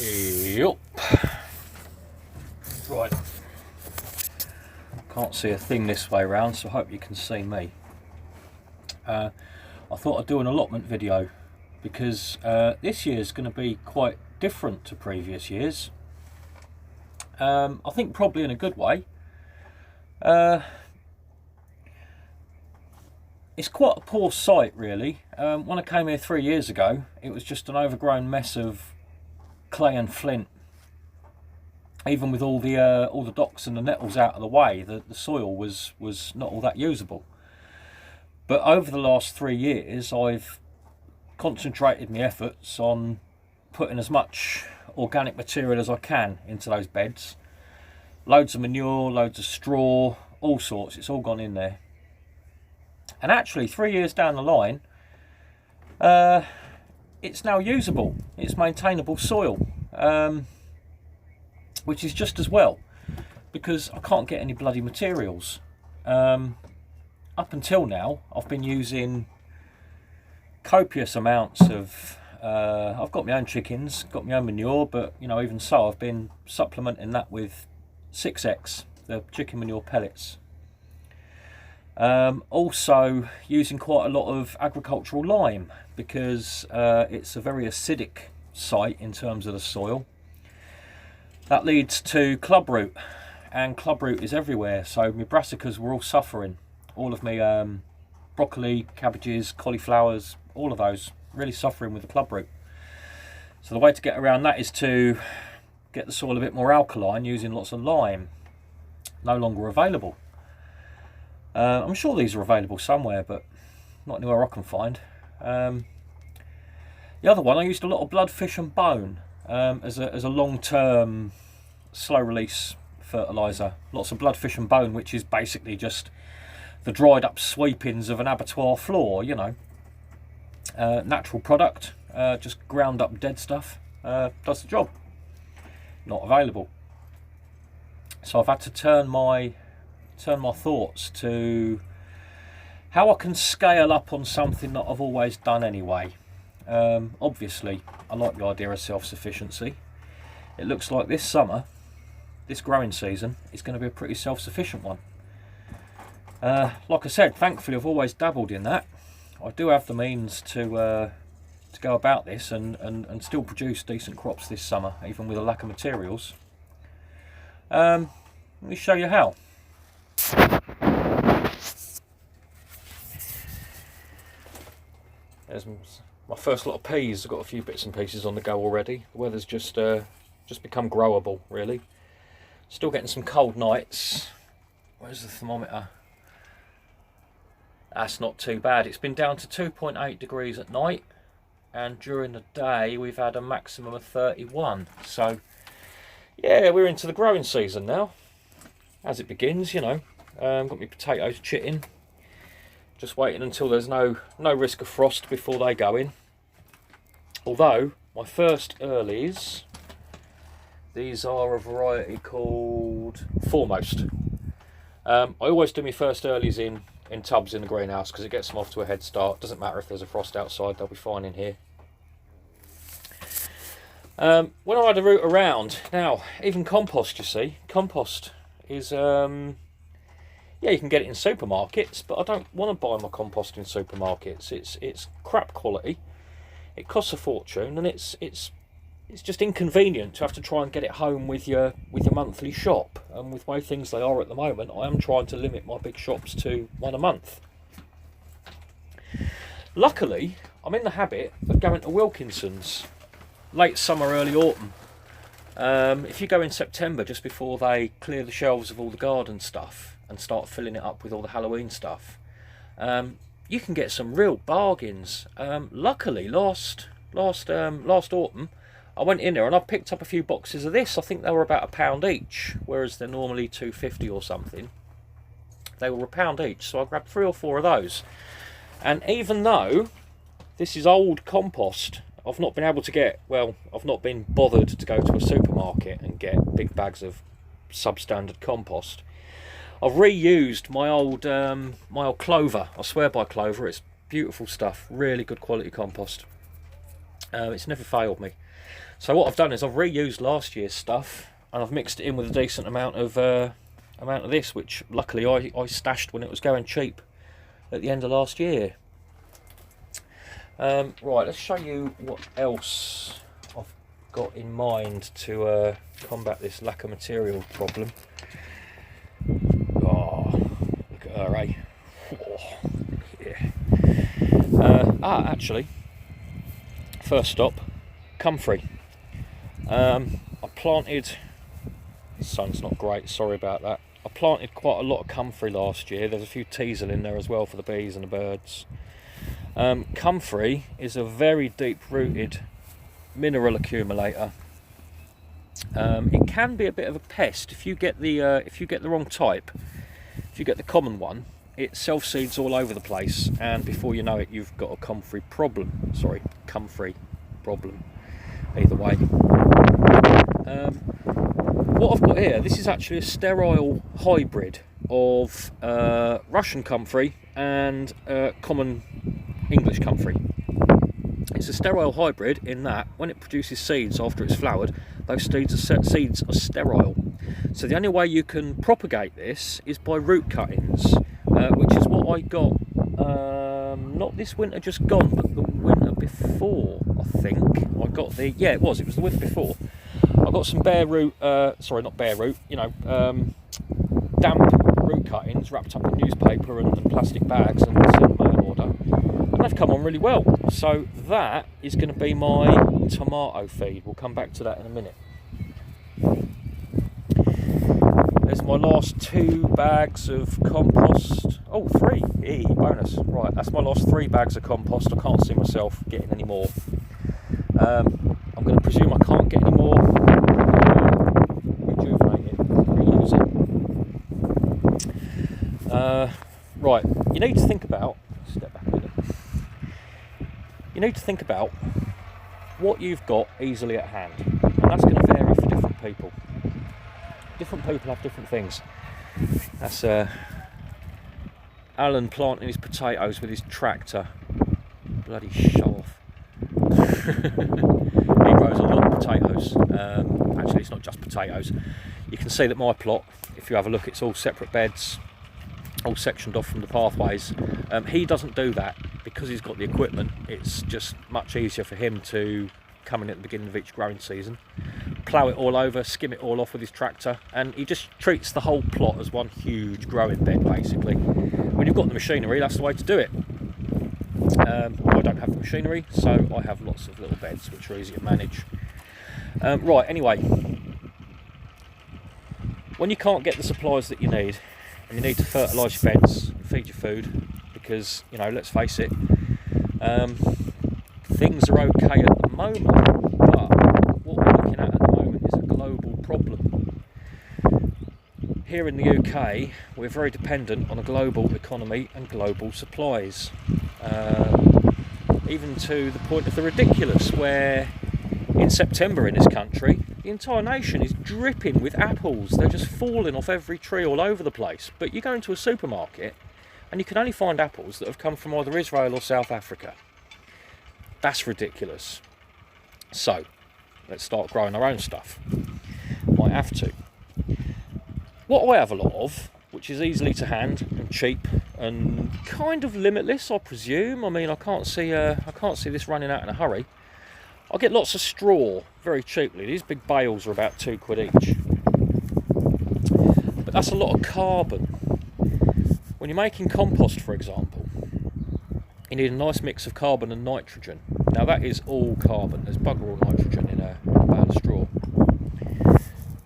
Yup. Right. Can't see a thing this way round, so I hope you can see me. I thought I'd do an allotment video because this year is going to be quite different to previous years. I think probably in a good way. It's quite a poor site, really. When I came here 3 years ago, it was just an overgrown mess of clay and flint. Even with all the docks and the nettles out of the way, the soil was not all that usable. But over the last 3 years, I've concentrated my efforts on putting as much organic material as I can into those beds. Loads of manure, loads of straw, all sorts. It's all gone in there. And actually, 3 years down the line, it's now usable. It's maintainable soil, which is just as well, because I can't get any bloody materials. Up until now, I've been using copious amounts of. I've got my own chickens, got my own manure, but you know, even so, I've been supplementing that with 6X, the chicken manure pellets. Also using quite a lot of agricultural lime because it's a very acidic site in terms of the soil. That leads to clubroot, and clubroot is everywhere, so my brassicas were all suffering. All of my broccoli, cabbages, cauliflowers, all of those really suffering with the clubroot. So the way to get around that is to get the soil a bit more alkaline using lots of lime. No longer available. I'm sure these are available somewhere, but not anywhere I can find. The other one, I used a lot of blood, fish and bone as a long-term slow release fertiliser. Lots of blood, fish and bone, which is basically just the dried up sweepings of an abattoir floor, you know. Natural product, just ground up dead stuff, does the job. Not available. So I've had to turn my thoughts to how I can scale up on something that I've always done anyway. Obviously, I like the idea of self-sufficiency. It looks like this summer, this growing season, is going to be a pretty self-sufficient one. Like I said, thankfully I've always dabbled in that. I do have the means to go about this and still produce decent crops this summer, even with a lack of materials. Let me show you how. There's my first lot of peas. I've got a few bits and pieces on the go already. The weather's just become growable, really. Still getting some cold nights. Where's the thermometer? That's not too bad. It's been down to 2.8 degrees at night, and during the day we've had a maximum of 31. So yeah, we're into the growing season now. As it begins, you know. Got my potatoes chitting. Just waiting until there's no risk of frost before they go in. Although my first earlies, these are a variety called Foremost. I always do my first earlies in tubs in the greenhouse because it gets them off to a head start. Doesn't matter if there's a frost outside, they'll be fine in here. When I had to root around, now even compost, you see, compost is yeah, you can get it in supermarkets, but I don't want to buy my compost in supermarkets. It's crap quality. It costs a fortune, and it's just inconvenient to have to try and get it home with your monthly shop. And with the way things they are at the moment, I am trying to limit my big shops to one a month. Luckily, I'm in the habit of going to Wilkinson's late summer, early autumn. If you go in September, just before they clear the shelves of all the garden stuff and start filling it up with all the Halloween stuff, you can get some real bargains. Luckily, last autumn, I went in there and I picked up a few boxes of this. I think they were about £1 each, whereas they're normally £2.50 or something. They were £1 each, so I grabbed 3 or 4 of those. And even though this is old compost, I've not been able to get, well, I've not been bothered to go to a supermarket and get big bags of substandard compost. I've reused my old clover. I swear by clover, it's beautiful stuff, really good quality compost. It's never failed me. So what I've done is I've reused last year's stuff and I've mixed it in with a decent amount of this, which luckily I stashed when it was going cheap at the end of last year. Right, let's show you what else I've got in mind to combat this lack of material problem. Oh, look at her, eh? Oh, yeah. Actually, first stop, Comfrey. I planted, the sun's not great, sorry about that. I planted quite a lot of Comfrey last year. There's a few teasel in there as well for the bees and the birds. Comfrey is a very deep-rooted mineral accumulator. It can be a bit of a pest if you get the wrong type. If you get the common one, it self-seeds all over the place, and before you know it, you've got a Comfrey problem. Sorry, Comfrey problem. Either way. What I've got here, this is actually a sterile hybrid of Russian Comfrey and common English Comfrey. It's a sterile hybrid in that when it produces seeds after it's flowered, those seeds are sterile. So the only way you can propagate this is by root cuttings, which is what I got, not this winter just gone, but the winter before, I think. I got the, yeah, it was the winter before. I got some bare root, sorry, not bare root, damp root cuttings wrapped up in newspaper and plastic bags and sent mail order. And they've come on really well. So that is going to be my tomato feed. We'll come back to that in a minute. There's my last 2 bags of compost. Oh, 3. Eee, bonus. Right, that's my last 3 bags of compost. I can't see myself getting any more. I'm going to presume I can't get any more. Rejuvenate it, reuse it. Right, you need to think about, step back a minute. You need to think about what you've got easily at hand. And that's going to vary for different people. Different people have different things. That's Alan planting his potatoes with his tractor. Bloody show off. He grows a lot of potatoes. Actually, it's not just potatoes. You can see that my plot, if you have a look, it's all separate beds, all sectioned off from the pathways. He doesn't do that because he's got the equipment. It's just much easier for him to come in at the beginning of each growing season, plough it all over, skim it all off with his tractor, and he just treats the whole plot as one huge growing bed, basically. When you've got the machinery, that's the way to do it. I don't have the machinery, so I have lots of little beds which are easy to manage. Right, anyway, when you can't get the supplies that you need, and you need to fertilise your beds, feed your food, because, let's face it, things are okay at the moment, but what we're looking at the moment is a global problem. Here in the UK, we're very dependent on a global economy and global supplies. Even to the point of the ridiculous, where in September in this country, the entire nation is dripping with apples. They're just falling off every tree all over the place. But you go into a supermarket and you can only find apples that have come from either Israel or South Africa. That's ridiculous. So, let's start growing our own stuff. Might have to. What I have a lot of, which is easily to hand and cheap and kind of limitless, I presume. I mean, I can't see this running out in a hurry. I get lots of straw very cheaply. These big bales are about £2 each. But that's a lot of carbon. When you're making compost, for example, you need a nice mix of carbon and nitrogen. Now that is all carbon. There's bugger all nitrogen in a bale of straw.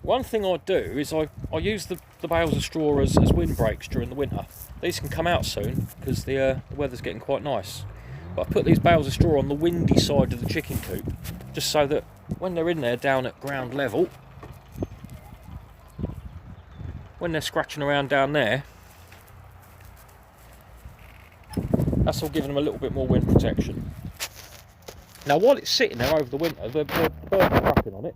One thing I do is I use the bales of straw as windbreaks during the winter. These can come out soon because the weather's getting quite nice. But I put these bales of straw on the windy side of the chicken coop, just so that when they're in there down at ground level, when they're scratching around down there, that's all giving them a little bit more wind protection. Now while it's sitting there over the winter, the birds are crapping on it.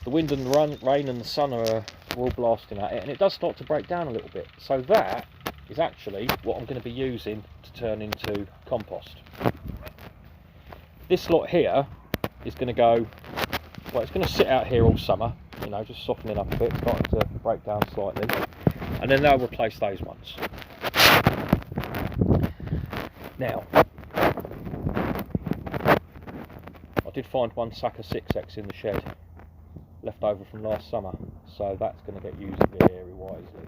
The wind and the rain and the sun are all blasting at it, and it does start to break down a little bit. So that is actually what I'm going to be using to turn into compost. this lot here is going to go, well, it's going to sit out here all summer, you know, just softening up a bit, starting to break down slightly, and then they'll replace those ones. Now, I did find one sack of 6X in the shed, left over from last summer, so that's going to get used very wisely.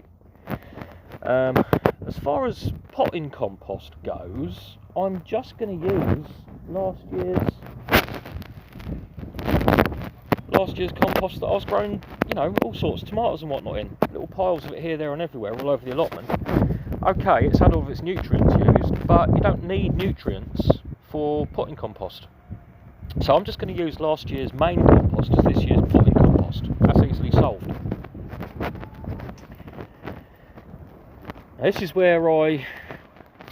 As far as potting compost goes, I'm just going to use last year's compost that I was growing, you know, all sorts of tomatoes and whatnot in. Little piles of it here, there and everywhere, all over the allotment. Okay, it's had all of its nutrients used, but you don't need nutrients for potting compost. So I'm just going to use last year's main compost as this year's potting compost. That's easily solved. Now, this is where I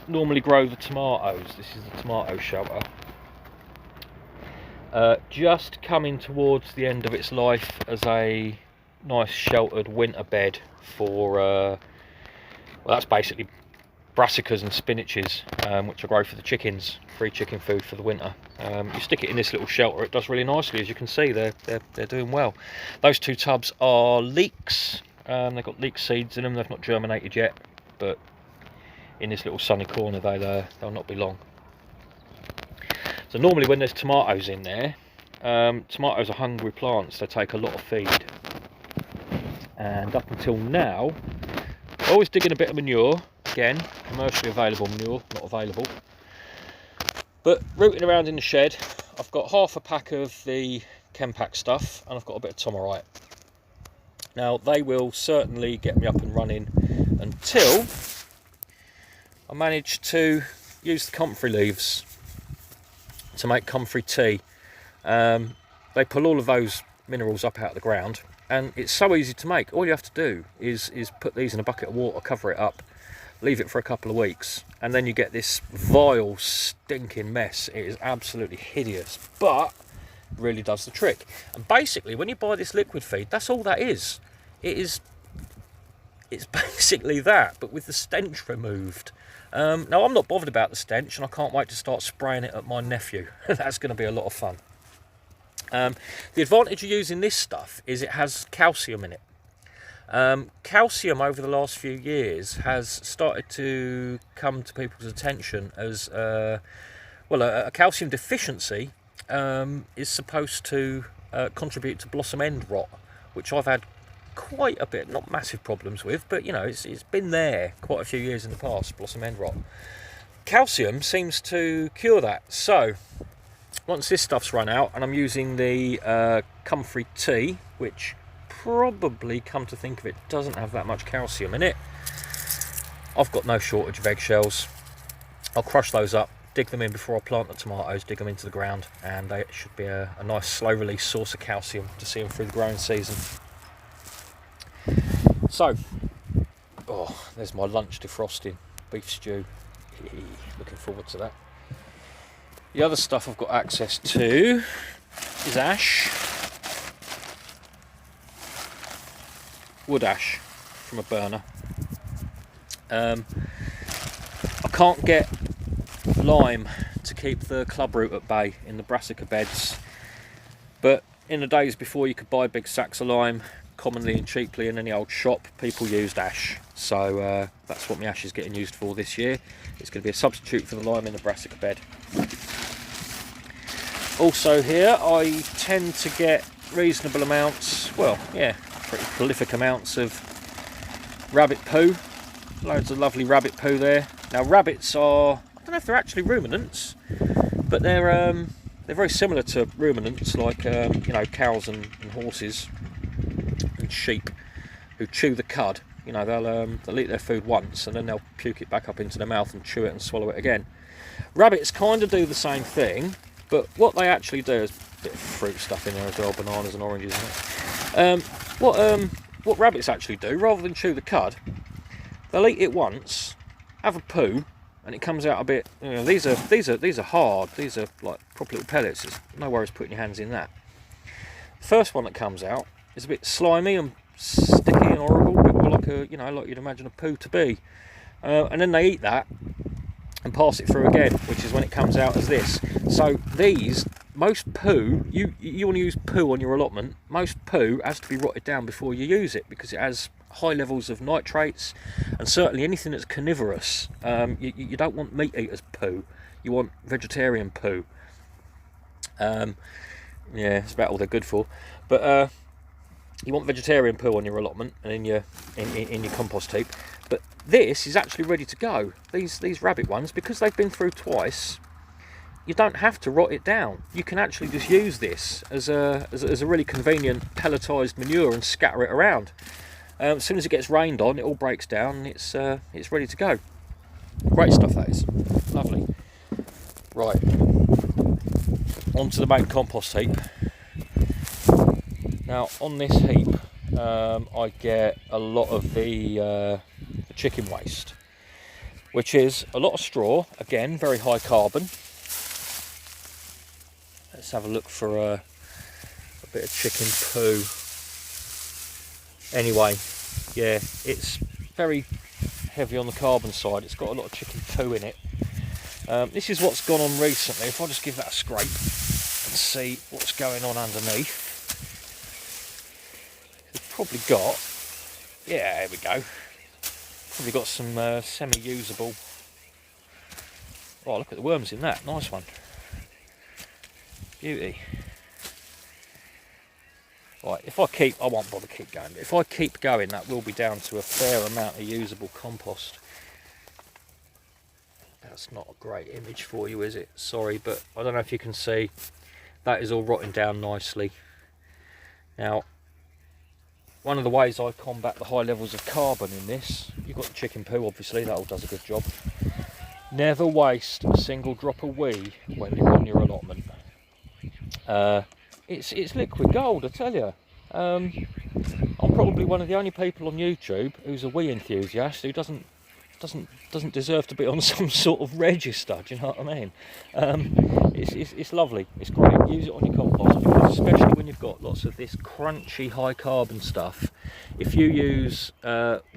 normally grow the tomatoes. This is the tomato shelter. Just coming towards the end of its life as a nice sheltered winter bed for, well, that's basically brassicas and spinaches, which I grow for the chickens, free chicken food for the winter. You stick it in this little shelter, it does really nicely. As you can see, they're doing well. Those two tubs are leeks. They've got leek seeds in them. They've not germinated yet, but in this little sunny corner they'll not be long. So normally when there's tomatoes in there, tomatoes are hungry plants. They take a lot of feed, and up until now, always digging a bit of manure. Again, commercially available manure, not available. But rooting around in the shed, I've got half a pack of the Chempac stuff, and I've got a bit of Tomerite. Now, they will certainly get me up and running until I manage to use the Comfrey leaves to make Comfrey tea. They pull all of those minerals up out of the ground, and it's so easy to make. All you have to do is put these in a bucket of water, cover it up, leave it for a couple of weeks, and then you get this vile, stinking mess. It is absolutely hideous, but really does the trick. And basically, when you buy this liquid feed, that's all that is. It's basically that, but with the stench removed. Now, I'm not bothered about the stench, and I can't wait to start spraying it at my nephew. That's going to be a lot of fun. The advantage of using this stuff is it has calcium in it. Calcium over the last few years has started to come to people's attention as well, a calcium deficiency is supposed to contribute to blossom end rot, which I've had quite a bit, not massive problems with, but you know, it's been there quite a few years in the past, blossom end rot. Calcium seems to cure that. So once this stuff's run out, and I'm using the Comfrey tea, which probably, come to think of it, doesn't have that much calcium in it, I've got no shortage of eggshells. I'll crush those up, dig them in before I plant the tomatoes, dig them into the ground, and they should be a nice slow release source of calcium to see them through the growing season. So, oh, there's my lunch defrosting, beef stew. Looking forward to that. The other stuff I've got access to is ash, wood ash from a burner. I can't get lime to keep the clubroot at bay in the brassica beds, but in the days before you could buy big sacks of lime commonly and cheaply in any old shop, people used ash. So that's what my ash is getting used for this year. It's going to be a substitute for the lime in the brassica bed. Also here, I tend to get reasonable amounts, well, yeah, pretty prolific amounts of rabbit poo. Loads of lovely rabbit poo there. Now, rabbits are, I don't know if they're actually ruminants, but they're very similar to ruminants, like you know, cows and horses and sheep, who chew the cud. You know, they'll eat their food once and then they'll puke it back up into their mouth and chew it and swallow it again. Rabbits kind of do the same thing, but what they actually do is a bit of fruit stuff in there as well, bananas and oranges. What rabbits actually do, rather than chew the cud, they'll eat it once, have a poo, and it comes out a bit. You know, these are hard. These are like proper little pellets. There's no worries putting your hands in that. The first one that comes out is a bit slimy and sticky and horrible, a bit more like a, you know, like you'd imagine a poo to be. And then they eat that, and pass it through again, which is when it comes out as this. So these, most poo, you want to use poo on your allotment, most poo has to be rotted down before you use it, because it has high levels of nitrates, and certainly anything that's carnivorous. You don't want meat eaters poo, you want vegetarian poo. Yeah, that's about all they're good for. But you want vegetarian poo on your allotment and in your compost heap. But this is actually ready to go. These rabbit ones, because they've been through twice, you don't have to rot it down. You can actually just use this as a really convenient pelletized manure and scatter it around. As soon as it gets rained on, it all breaks down and it's ready to go. Great stuff, that is. Lovely. Right, onto the main compost heap. Now on this heap, I get a lot of the chicken waste, which is a lot of straw, again very high carbon. Let's have a look for a bit of chicken poo. Anyway, yeah, it's very heavy on the carbon side. It's got a lot of chicken poo in it. This is what's gone on recently. If I just give that a scrape and see what's going on underneath. We've probably got, yeah, there we go. Probably got some semi-usable. Oh, look at the worms in that. Nice one. Beauty. Right, if I keep, I won't bother keep going, but if I keep going, that will be down to a fair amount of usable compost. That's not a great image for you, is it? Sorry, but I don't know if you can see, that is all rotting down nicely. Now, one of the ways I combat the high levels of carbon in this, you've got the chicken poo, obviously, that all does a good job. Never waste a single drop of wee when you're on your allotment. It's liquid gold, I tell you. I'm probably one of the only people on YouTube who's a wee enthusiast who doesn't deserve to be on some sort of register. Do you know what I mean? It's lovely. It's great. Use it on your compost, because especially when you've got lots of this crunchy high carbon stuff. If you use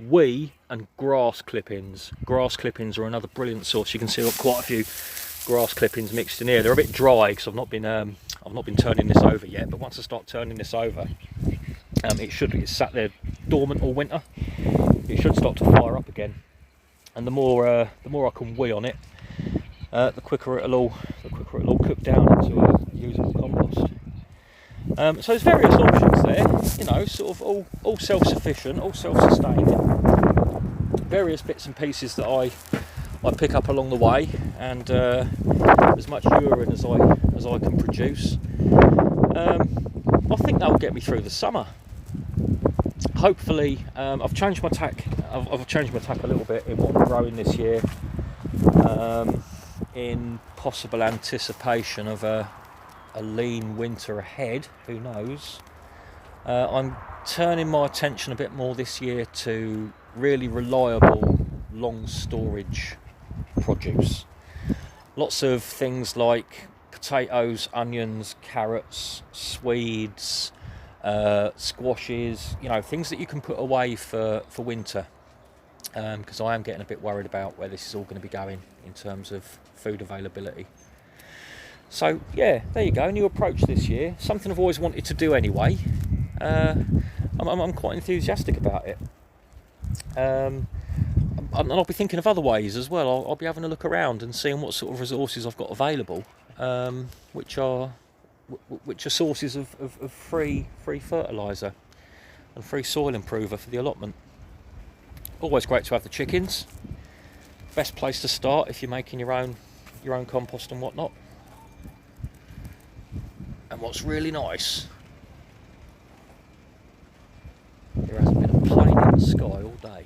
wee and grass clippings are another brilliant source. You can see I've got quite a few grass clippings mixed in here. They're a bit dry because I've not been turning this over yet, but once I start turning this over, it's sat there dormant all winter. It should start to fire up again, and the more I can wee on it, the quicker it'll all cook down into a usable compost. So there's various options there, you know, sort of all self-sufficient, all self-sustaining. Various bits and pieces that I pick up along the way, and as much urine as I can produce. I think that will get me through the summer. Hopefully, I've changed my tack. I've changed my tack a little bit in what I'm growing this year, in possible anticipation of a lean winter ahead. Who knows? I'm turning my attention a bit more this year to really reliable, long storage produce. Lots of things like potatoes, onions, carrots, swedes, squashes, you know, things that you can put away for winter, because I am getting a bit worried about where this is all going to be going in terms of food availability. So yeah, there you go, new approach this year, something I've always wanted to do anyway. I'm quite enthusiastic about it. And I'll be thinking of other ways as well. I'll be having a look around and seeing what sort of resources I've got available, which are sources of free fertiliser and free soil improver for the allotment. Always great to have the chickens. Best place to start if you're making your own compost and whatnot. And what's really nice, there hasn't been a plane in the sky all day.